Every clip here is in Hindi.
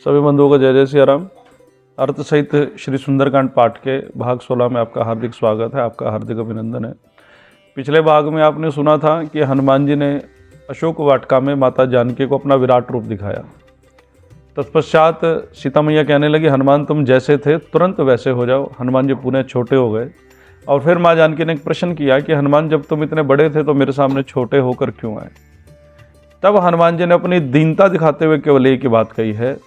सभी बंधुओं को जय जय सिया राम। अर्थ सहित श्री सुंदरकांड पाठ के भाग 16 में आपका हार्दिक स्वागत है, आपका हार्दिक अभिनंदन है। पिछले भाग में आपने सुना था कि हनुमान जी ने अशोक वाटिका में माता जानकी को अपना विराट रूप दिखाया। तत्पश्चात सीता मैया कहने लगी, हनुमान तुम जैसे थे तुरंत वैसे हो जाओ। हनुमान जी पुनः छोटे हो गए और फिर माँ जानकी ने एक प्रश्न किया कि हनुमान जब तुम इतने बड़े थे तो मेरे सामने छोटे होकर क्यों आए। तब हनुमान जी ने अपनी दीनता दिखाते हुए केवल एक ही बात कही है,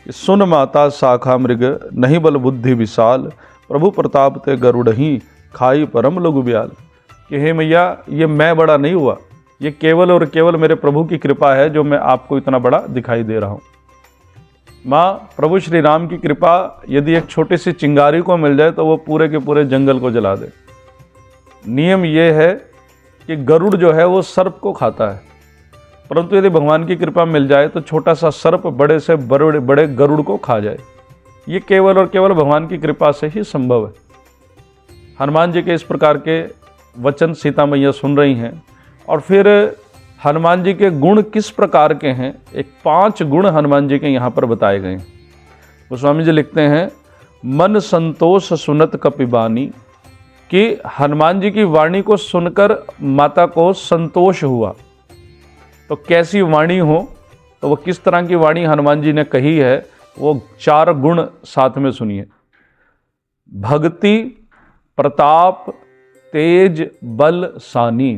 सुन माता शाखा मृग नहीं बल बुद्धि विशाल, प्रभु प्रताप ते गरुड़ ही खाई परम लघु ब्याल। कि हे मैया, ये मैं बड़ा नहीं हुआ, ये केवल और केवल मेरे प्रभु की कृपा है जो मैं आपको इतना बड़ा दिखाई दे रहा हूँ। माँ, प्रभु श्री राम की कृपा यदि एक छोटी सी चिंगारी को मिल जाए तो वो पूरे के पूरे जंगल को जला दे। नियम ये है कि गरुड़ जो है वो सर्प को खाता है, परंतु यदि भगवान की कृपा मिल जाए तो छोटा सा सर्प बड़े से बड़े बड़े गरुड़ को खा जाए। ये केवल और केवल भगवान की कृपा से ही संभव है। हनुमान जी के इस प्रकार के वचन सीता मैया सुन रही हैं और फिर हनुमान जी के गुण किस प्रकार के हैं, एक 5 गुण हनुमान जी के यहाँ पर बताए गए हैं। गोस्वामी जी लिखते हैं, मन संतोष सुनत कपिबानी, कि हनुमान जी की वाणी को सुनकर माता को संतोष हुआ। तो कैसी वाणी हो, तो वो किस तरह की वाणी हनुमान जी ने कही है, वो 4 गुण साथ में सुनिए। भक्ति, प्रताप, तेज, बल, सानी,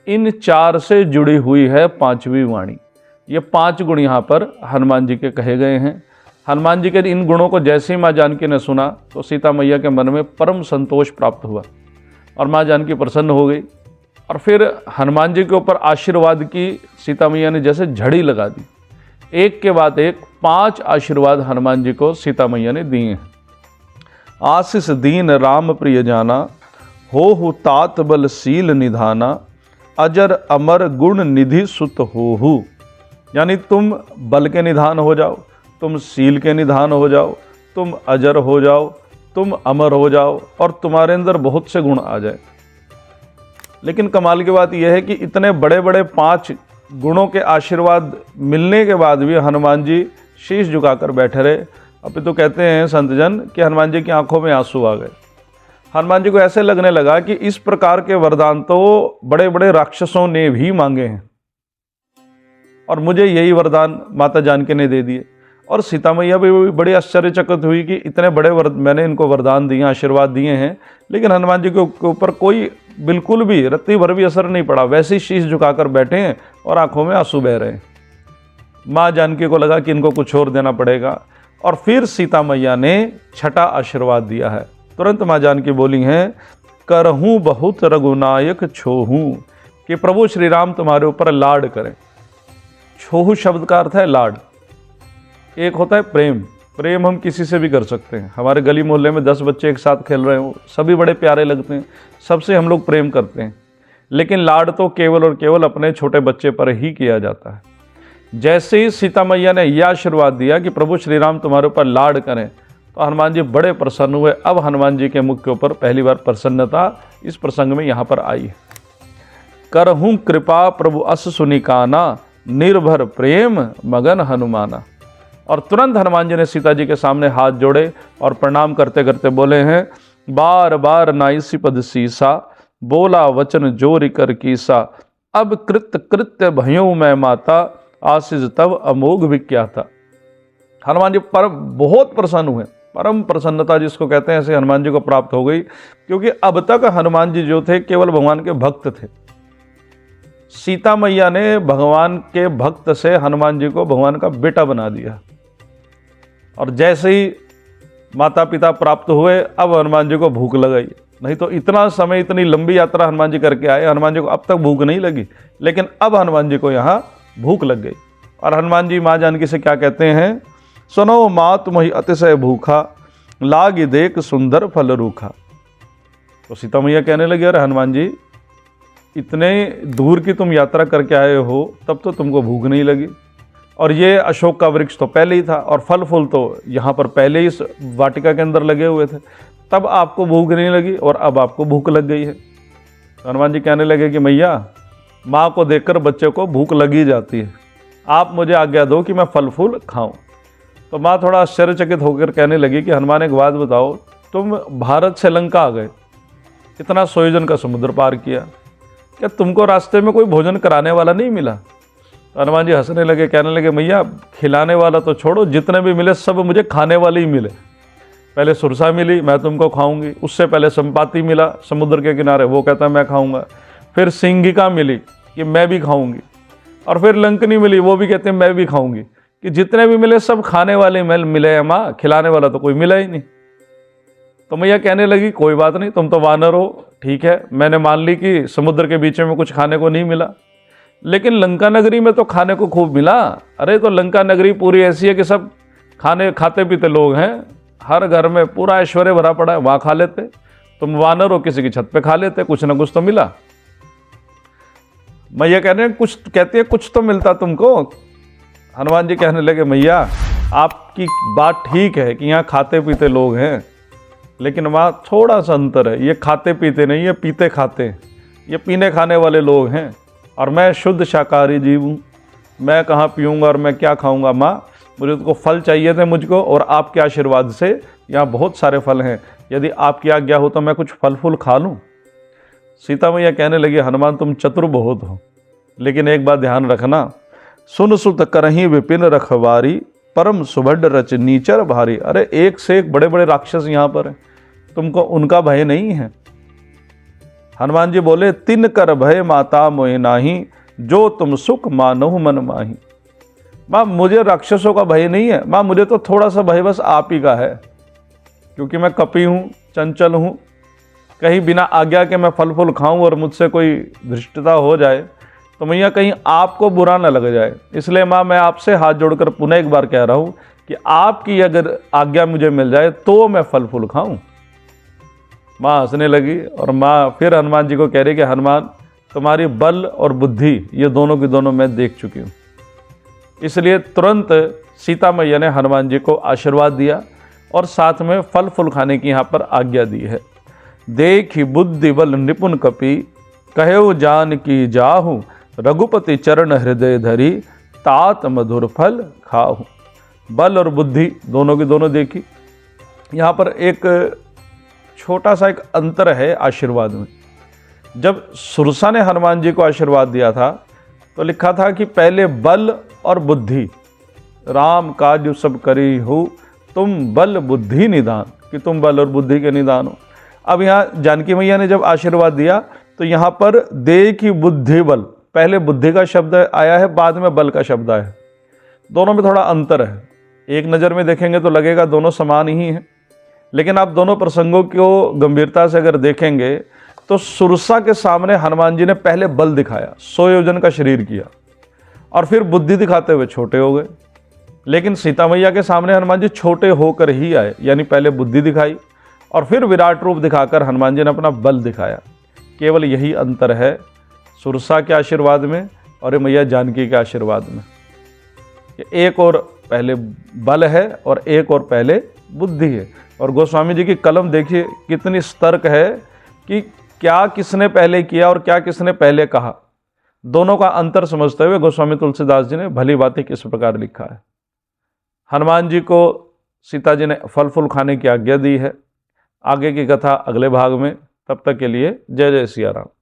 इन 4 से जुड़ी हुई है 5वीं वाणी। ये 5 गुण यहाँ पर हनुमान जी के कहे गए हैं। हनुमान जी के इन गुणों को जैसे ही माँ जानकी ने सुना तो सीता मैया के मन में परम संतोष प्राप्त हुआ और माँ जानकी प्रसन्न हो गई। और फिर हनुमान जी के ऊपर आशीर्वाद की सीता मैया ने जैसे झड़ी लगा दी। एक के बाद एक 5 आशीर्वाद हनुमान जी को सीता मैया ने दिए हैं। आशीष दीन राम प्रिय जाना, हो तात बल शील निधाना, अजर अमर गुण निधि सुत हो। यानी तुम बल के निधान हो जाओ, तुम शील के निधान हो जाओ, तुम अजर हो जाओ, तुम अमर हो जाओ और तुम्हारे अंदर बहुत से गुण आ जाए। लेकिन कमाल की बात यह है कि इतने बड़े बड़े 5 गुणों के आशीर्वाद मिलने के बाद भी हनुमान जी शीश झुकाकर बैठे रहे। अभी तो कहते हैं संतजन कि हनुमान जी की आंखों में आंसू आ गए। हनुमान जी को ऐसे लगने लगा कि इस प्रकार के वरदान तो बड़े बड़े राक्षसों ने भी मांगे हैं और मुझे यही वरदान माता जानकी ने दे दिए। और सीता मैया भी बड़ी आश्चर्यचकित हुई कि इतने बड़े मैंने इनको वरदान दिए, आशीर्वाद दिए हैं, लेकिन हनुमान जी के ऊपर कोई बिल्कुल भी रत्ती भर भी असर नहीं पड़ा। वैसे ही शीश झुकाकर बैठे हैं और आंखों में आंसू बह रहे हैं। माँ जानकी को लगा कि इनको कुछ और देना पड़ेगा और फिर सीता मैया ने 6ठा आशीर्वाद दिया है। तुरंत माँ जानकी बोली हैं, करहूँ बहुत रघुनायक छोहूँ, कि प्रभु श्री राम तुम्हारे ऊपर लाड करें। छोहू शब्द का अर्थ है लाड। एक होता है प्रेम, प्रेम हम किसी से भी कर सकते हैं। हमारे गली मोहल्ले में 10 बच्चे एक साथ खेल रहे हो, सभी बड़े प्यारे लगते हैं, सबसे हम लोग प्रेम करते हैं। लेकिन लाड तो केवल और केवल अपने छोटे बच्चे पर ही किया जाता है। जैसे ही सीता मैया ने यह आशीर्वाद दिया कि प्रभु श्री राम तुम्हारे ऊपर लाड करें, तो हनुमान जी बड़े प्रसन्न हुए। अब हनुमान जी के मुख के ऊपर पहली बार प्रसन्नता इस प्रसंग में यहाँ पर आई है। करहूँ कृपा प्रभु अस सुनिकाना, निर्भर प्रेम मगन हनुमाना। और तुरंत हनुमान जी ने सीता जी के सामने हाथ जोड़े और प्रणाम करते करते बोले हैं, बार बार नाइसी पद सीसा, बोला वचन जोरि कर कीसा, अब कृत्य भयों मैं माता, आशीष तब अमोघ विख्याता। हनुमान जी पर बहुत प्रसन्न हुए। परम प्रसन्नता जिसको कहते हैं ऐसे हनुमान जी को प्राप्त हो गई, क्योंकि अब तक हनुमान जी जो थे केवल भगवान के भक्त थे। सीता मैया ने भगवान के भक्त से हनुमान जी को भगवान का बेटा बना दिया। और जैसे ही माता पिता प्राप्त हुए, अब हनुमान जी को भूख लग गई। नहीं तो इतना समय, इतनी लंबी यात्रा हनुमान जी करके आए, हनुमान जी को अब तक भूख नहीं लगी, लेकिन अब हनुमान जी को यहाँ भूख लग गई। और हनुमान जी माँ जानकी से क्या कहते हैं, सुनो माँ तुम्हें अतिशय भूखा, लाग देख सुंदर फल रूखा। तो सीता मैया कहने लगी, अरे हनुमान जी, इतने दूर की तुम यात्रा करके आए हो, तब तो तुमको भूख नहीं लगी, और ये अशोक का वृक्ष तो पहले ही था और फल फूल तो यहाँ पर पहले ही इस वाटिका के अंदर लगे हुए थे, तब आपको भूख नहीं लगी और अब आपको भूख लग गई है। तो हनुमान जी कहने लगे कि मैया, माँ को देखकर बच्चे को भूख लगी जाती है, आप मुझे आज्ञा दो कि मैं फल फूल खाऊं। तो तो माँ थोड़ा आश्चर्यचकित होकर कहने लगी कि हनुमान एक बात बताओ, तुम भारत से लंका आ गए, इतना 100 योजन का समुद्र पार किया, क्या तुमको रास्ते में कोई भोजन कराने वाला नहीं मिला? तो हनुमान जी हंसने लगे, कहने लगे मैया खिलाने वाला तो छोड़ो, जितने भी मिले सब मुझे खाने वाले ही मिले। पहले सुरसा मिली, मैं तुमको खाऊंगी। उससे पहले संपाति मिला समुद्र के किनारे, वो कहता मैं खाऊंगा। फिर सिंगिका मिली कि मैं भी खाऊंगी। और फिर लंकनी मिली, वो भी कहते हैं मैं भी खाऊंगी। कि जितने भी मिले सब खाने वाले मिले हैं माँ, खिलाने वाला तो कोई मिला ही नहीं। तो मैया कहने लगी कोई बात नहीं, तुम तो वानर हो, ठीक है, मैंने मान ली कि समुद्र के बीच में कुछ खाने को नहीं मिला, लेकिन लंका नगरी में तो खाने को खूब मिला। अरे तो लंका नगरी पूरी ऐसी है कि सब खाते पीते लोग हैं, हर घर में पूरा ऐश्वर्य भरा पड़ा है, वहाँ खा लेते। तुम वानर हो, किसी की छत पे खा लेते, कुछ ना कुछ तो मिला। मैया कह रहे हैं कुछ, कहती है कुछ तो मिलता तुमको। हनुमान जी कहने लगे मैया आपकी बात ठीक है कि यहाँ खाते पीते लोग हैं, लेकिन वहाँ थोड़ा सा अंतर है, ये खाते पीते नहीं, ये पीते खाते, ये पीने खाने वाले लोग हैं, और मैं शुद्ध शाकाहारी जीव हूँ। मैं कहाँ पीऊँगा और मैं क्या खाऊँगा माँ? मुझे तो फल चाहिए थे मुझको, और आपके आशीर्वाद से यहाँ बहुत सारे फल हैं, यदि आपकी आज्ञा हो तो मैं कुछ फल फूल खा लूँ। सीता मैया कहने लगी हनुमान तुम चतुर बहुत हो, लेकिन एक बात ध्यान रखना, सुन सुत करही विपिन रखवारी, परम सुभड रच नीचर भारी। अरे एक से एक बड़े बड़े राक्षस यहाँ पर हैं, तुमको उनका भय नहीं है। हनुमान जी बोले तिन कर भय माता मोहि नाही, जो तुम सुख मानहु मन माही। माँ मुझे राक्षसों का भय नहीं है माँ, मुझे तो थोड़ा सा भय बस आप ही का है, क्योंकि मैं कपी हूँ, चंचल हूँ, कहीं बिना आज्ञा के मैं फल फूल खाऊं और मुझसे कोई धृष्टता हो जाए तो मैया कहीं आपको बुरा न लग जाए। इसलिए माँ मैं आपसे हाथ जोड़कर पुनः एक बार कह रहा हूँ कि आपकी अगर आज्ञा मुझे मिल जाए तो मैं फल फूल खाऊं। माँ हंसने लगी और माँ फिर हनुमान जी को कह रही कि हनुमान तुम्हारी बल और बुद्धि ये दोनों की दोनों मैं देख चुकी हूँ। इसलिए तुरंत सीता मैया ने हनुमान जी को आशीर्वाद दिया और साथ में फल फूल खाने की यहाँ पर आज्ञा दी है। देखि बुद्धि बल निपुण कपि, कहो जान की जाहु, रघुपति चरण हृदय धरी, तात मधुर फल खाहु। बल और बुद्धि दोनों की दोनों देखी। यहाँ पर एक छोटा सा एक अंतर है आशीर्वाद में। जब सुरसा ने हनुमान जी को आशीर्वाद दिया था तो लिखा था कि पहले बल और बुद्धि, राम काज सब करी हो, तुम बल बुद्धि निदान, कि तुम बल और बुद्धि के निदान हो। अब यहाँ जानकी मैया ने जब आशीर्वाद दिया तो यहाँ पर देखि बुद्धि बल, पहले बुद्धि का शब्द आया है, बाद में बल का शब्द आया है। दोनों में थोड़ा अंतर है। एक नज़र में देखेंगे तो लगेगा दोनों समान ही हैं, लेकिन आप दोनों प्रसंगों को गंभीरता से अगर देखेंगे तो सुरसा के सामने हनुमान जी ने पहले बल दिखाया, 100 योजन का शरीर किया, और फिर बुद्धि दिखाते हुए छोटे हो गए। लेकिन सीता मैया के सामने हनुमान जी छोटे होकर ही आए, यानी पहले बुद्धि दिखाई और फिर विराट रूप दिखाकर हनुमान जी ने अपना बल दिखाया। केवल यही अंतर है सुरसा के आशीर्वाद में और मैया जानकी के आशीर्वाद में। एक और पहले बल है और एक और पहले बुद्धि है। और गोस्वामी जी की कलम देखिए कितनी सतर्क है कि क्या किसने पहले किया और क्या किसने पहले कहा। दोनों का अंतर समझते हुए गोस्वामी तुलसीदास जी ने भली बातें किस प्रकार लिखा है। हनुमान जी को सीता जी ने फल फूल खाने की आज्ञा दी है। आगे की कथा अगले भाग में, तब तक के लिए जय जय सिया राम।